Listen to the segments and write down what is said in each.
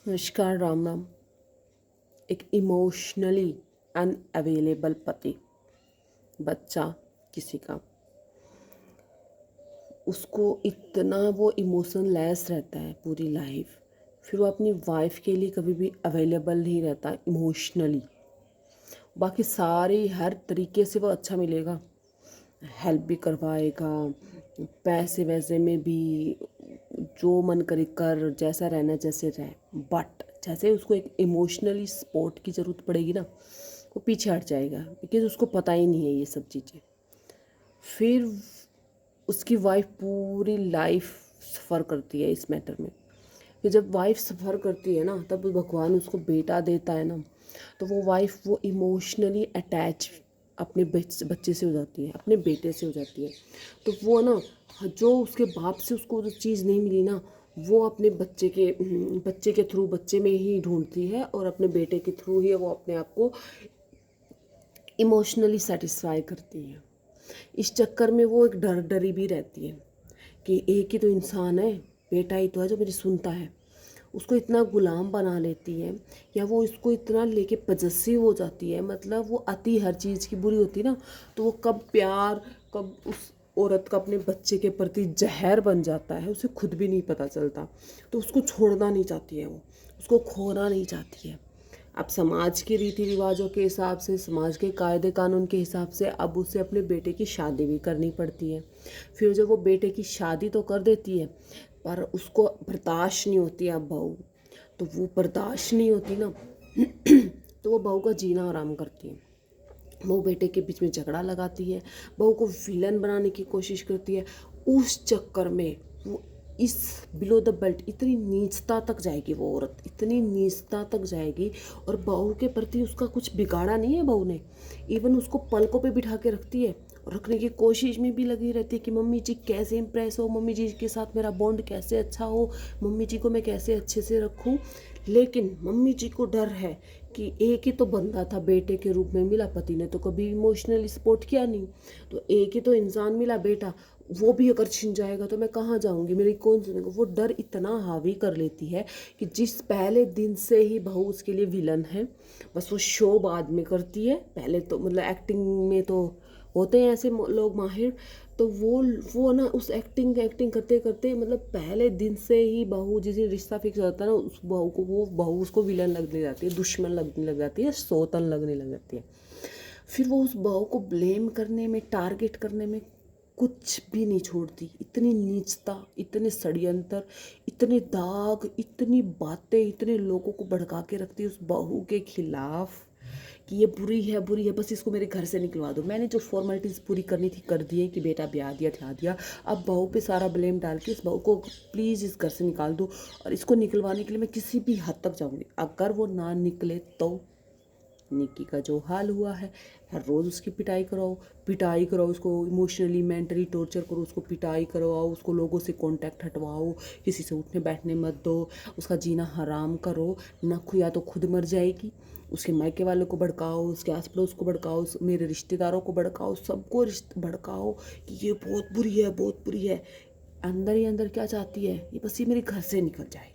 नमस्कार, राम राम। एक emotionally unavailable पति, बच्चा किसी का, उसको इतना वो इमोशन लेस रहता है पूरी लाइफ। फिर वो अपनी वाइफ के लिए कभी भी अवेलेबल नहीं रहता इमोशनली। बाकी सारी हर तरीके से वो अच्छा मिलेगा, हेल्प भी करवाएगा, पैसे वैसे में भी जो मन करे कर, जैसा रहना जैसे रहे। बट जैसे उसको एक इमोशनली सपोर्ट की ज़रूरत पड़ेगी ना, वो पीछे हट जाएगा, बिकॉज उसको पता ही नहीं है ये सब चीज़ें। फिर उसकी वाइफ पूरी लाइफ सफ़र करती है इस मैटर में। कि जब वाइफ सफ़र करती है ना, तब भगवान उसको बेटा देता है ना, तो वो वाइफ वो इमोशनली अटैच अपने बच्चे से हो जाती है, अपने बेटे से हो जाती है। तो वो ना, जो उसके बाप से उसको जो चीज़ नहीं मिली ना, वो अपने बच्चे के थ्रू, बच्चे में ही ढूंढती है, और अपने बेटे के थ्रू ही वो अपने आप को इमोशनली सेटिस्फाई करती है। इस चक्कर में वो एक डरी भी रहती है कि एक ही तो इंसान है, बेटा ही तो है जो मेरी सुनता है। उसको इतना गुलाम बना लेती है, या वो इसको इतना लेके पजेसिव हो जाती है। मतलब वो अति हर चीज़ की बुरी होती है ना, तो वो कब प्यार, कब उस औरत का अपने बच्चे के प्रति जहर बन जाता है, उसे खुद भी नहीं पता चलता। तो उसको छोड़ना नहीं चाहती है, वो उसको खोना नहीं चाहती है। अब समाज के रीति रिवाजों के हिसाब से, समाज के कायदे कानून के हिसाब से अब उसे अपने बेटे की शादी भी करनी पड़ती है। फिर जब वो बेटे की शादी तो कर देती है, पर उसको बर्दाश्त नहीं होती अब बहू। तो वो बर्दाश्त नहीं होती ना, तो वो बहू का जीना आराम करती है। बहू बेटे के बीच में झगड़ा लगाती है, बहू को विलन बनाने की कोशिश करती है। उस चक्कर में वो इस बिलो द बेल्ट इतनी नीचता तक जाएगी, वो औरत इतनी नीचता तक जाएगी। और बहू के प्रति उसका कुछ बिगाड़ा नहीं है बहू ने, इवन उसको पलकों पे बिठा के रखती है, और रखने की कोशिश में भी लगी रहती है कि मम्मी जी कैसे इम्प्रेस हो, मम्मी जी के साथ मेरा बॉन्ड कैसे अच्छा हो, मम्मी जी को मैं कैसे अच्छे से रखूं। लेकिन मम्मी जी को डर है कि एक ही तो बंदा था बेटे के रूप में मिला, पति ने तो कभी इमोशनली सपोर्ट किया नहीं, तो एक ही तो इंसान मिला बेटा, वो भी अगर छिन जाएगा तो मैं कहाँ जाऊँगी, मेरी कौन सुनेगा। वो डर इतना हावी कर लेती है कि जिस पहले दिन से ही बहू उसके लिए विलन है। बस वो शो बाद में करती है, पहले तो मतलब एक्टिंग में तो होते हैं ऐसे लोग माहिर। तो वो ना उस एक्टिंग करते करते, मतलब पहले दिन से ही बहू जिस दिन रिश्ता फिक्स होता है ना, उस बहू को, वो बहू उसको विलन लगने जाती है, दुश्मन लगने लग जाती है, सौतन लगने लग जाती है। फिर वो उस बहू को ब्लेम करने में, टारगेट करने में कुछ भी नहीं छोड़ती। इतनी नीचता, इतने षड्यंत्र, इतने दाग, इतनी बातें, इतने लोगों को भड़का के रखती है उस बहू के खिलाफ कि ये बुरी है, बुरी है, बस इसको मेरे घर से निकलवा दो। मैंने जो फॉर्मेलिटीज़ पूरी करनी थी कर दी है, कि बेटा ब्याह दिया, ठा दिया। अब बहू पे सारा ब्लेम डाल के इस बहू को प्लीज़ इस घर से निकाल दो, और इसको निकलवाने के लिए मैं किसी भी हद तक जाऊँगी। अगर वो ना निकले तो निक्की का जो हाल हुआ है, हर रोज़ उसकी पिटाई कराओ, उसको इमोशनली मेंटली टॉर्चर करो, उसको पिटाई करवाओ, उसको लोगों से कांटेक्ट हटवाओ, किसी से उठने बैठने मत दो, उसका जीना हराम करो। ना या तो खुद मर जाएगी, उसके मायके वालों को भड़काओ, उसके आस पड़ोस को भड़काओ, मेरे रिश्तेदारों को भड़काओ, सबको भड़काओ कि ये बहुत बुरी है, बहुत बुरी है। अंदर ही अंदर क्या चाहती है, ये बस ये मेरे घर से निकल जाए।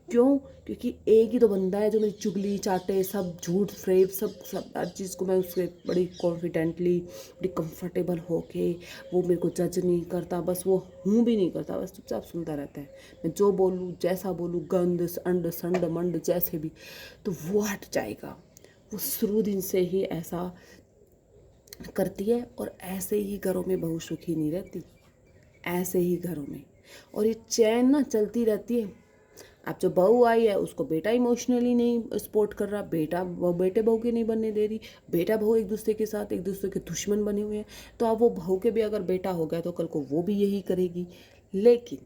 क्यों? क्योंकि एक ही तो बंदा है जो मेरी चुगली चाटे, सब झूठ फ्रेब, सब सब हर चीज़ को मैं उससे बड़ी कॉन्फिडेंटली, बड़ी कंफर्टेबल होके, वो मेरे को जज नहीं करता, बस वो हूँ भी नहीं करता, बस चुपचाप सुनता रहता है। मैं जो बोलूँ, जैसा बोलूँ, गंद अंड संड मंड जैसे भी, तो वो हट जाएगा। वो शुरू दिन से ही ऐसा करती है, और ऐसे ही घरों में बहू सुखी नहीं रहती, ऐसे ही घरों में। और ये चैन ना चलती रहती है। अब जो बहू आई है उसको बेटा इमोशनली नहीं सपोर्ट कर रहा, बेटे बहू के नहीं बनने दे रही, बेटा बहू एक दूसरे के साथ एक दूसरे के दुश्मन बने हुए हैं। तो अब वो बहू के भी अगर बेटा हो गया तो कल को वो भी यही करेगी। लेकिन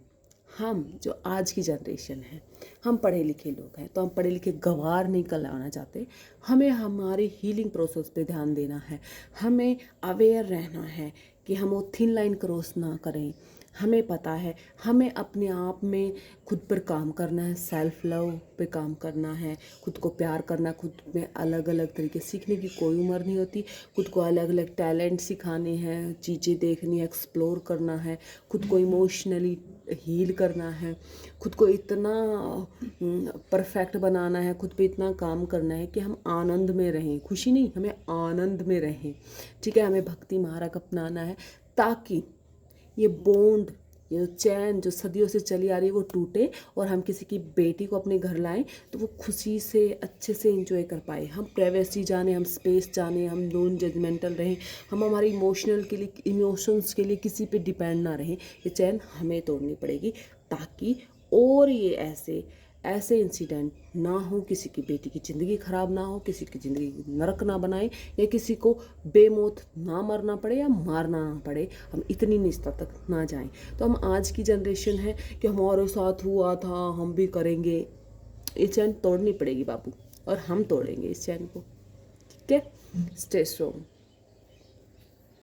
हम जो आज की जनरेशन है, हम पढ़े लिखे लोग हैं, तो हम पढ़े लिखे गंवार नहीं कहलाना चाहते। हमें हमारे हीलिंग प्रोसेस पे ध्यान देना है, हमें अवेयर रहना है कि हम वो थिन लाइन क्रॉस ना करें। हमें पता है हमें अपने आप में खुद पर काम करना है, सेल्फ लव पे काम करना है, खुद को प्यार करना, खुद में अलग अलग तरीके सीखने की कोई उम्र नहीं होती। खुद को अलग अलग टैलेंट सिखाने हैं, चीज़ें देखनी है, एक्सप्लोर करना है, खुद को इमोशनली हील करना है, खुद को इतना परफेक्ट बनाना है, खुद पे इतना काम करना है कि हम आनंद में रहें, खुशी नहीं, हमें आनंद में रहें। ठीक है, हमें भक्ति मार्ग अपनाना है ताकि ये बॉन्ड, ये जो चैन जो सदियों से चली आ रही है वो टूटे और हम किसी की बेटी को अपने घर लाएं तो वो खुशी से अच्छे से एंजॉय कर पाए। हम प्राइवेसी जाने, हम स्पेस जाने, हम नॉन जजमेंटल रहें, हम हमारे इमोशंस के लिए किसी पे डिपेंड ना रहें। ये चैन हमें तोड़नी पड़ेगी ताकि और ये ऐसे इंसिडेंट ना हो, किसी की बेटी की ज़िंदगी ख़राब ना हो, किसी की ज़िंदगी नरक ना बनाए, या किसी को बेमौत ना मरना पड़े या मारना ना पड़े, हम इतनी निस्ता तक ना जाएं। तो हम आज की जनरेशन है कि हमारे साथ हुआ था हम भी करेंगे, ये चैन तोड़नी पड़ेगी बाबू, और हम तोड़ेंगे इस चैन को। ठीक है, स्टे स्ट्रॉन्ग।